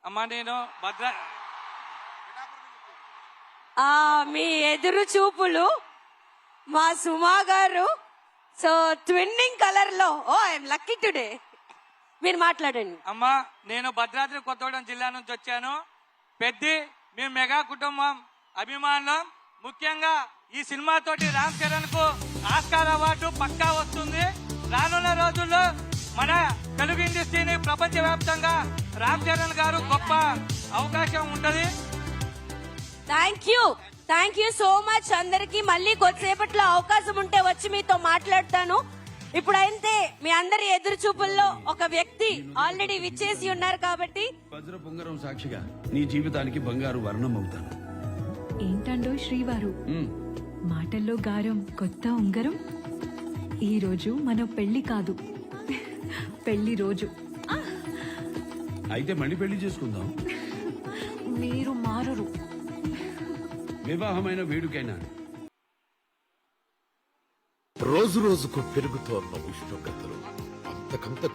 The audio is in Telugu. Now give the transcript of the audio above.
అమ్మా నేను మీ ఎదురు చూపులు మా సుమా గారు సో ట్విన్నింగ్ కలర్ లో ఐఎమ్ లక్కీ టుడే. మీరు మాట్లాడండి. అమ్మా నేను భద్రాద్రి కొత్తగూడెం జిల్లా నుంచి వచ్చాను. పెద్ది మేము మెగా కుటుంబం అభిమానులం. ముఖ్యంగా ఈ సినిమా తోటి రామ్ చరణ్ కు ఆస్కార్ అవార్డు పక్కా వస్తుంది. రానున్న రోజుల్లో మన తెలుగు ఇండస్ట్రీని ప్రపంచ వ్యాప్తంగా రామ్ చరణ్ గారు గొప్ప అవకాశం ఉంటది. Thank you so much. అందరికి మళ్ళీ కొద్దిసేపట్లో అవకాశం ఉంటే వచ్చి మీతో మాట్లాడతాను. ఇప్పుడైతే మీ అందరి ఎదురు చూపుల్లో ఒక వ్యక్తి ఆల్రెడీ విచ్చేసి ఉన్నారు కాబట్టి వజ్ర పొంగరం సాక్షిగా నీ జీవితానికి బంగారు వర్ణం అవుతాను. ఏంటండో శ్రీవారు, మాటల్లో గారం కొత్త ఉంగరం. ఈ రోజు మన పెళ్లి కాదు, పెళ్లి రోజు. అయితే మళ్ళీ పెళ్లి చేసుకుందాం. మీరు మారరు. వివాహమైన వేడుకైనా రోజు రోజుకు పెరుగుతోన్న ఉష్ణోగ్రతలు అంతకంతకు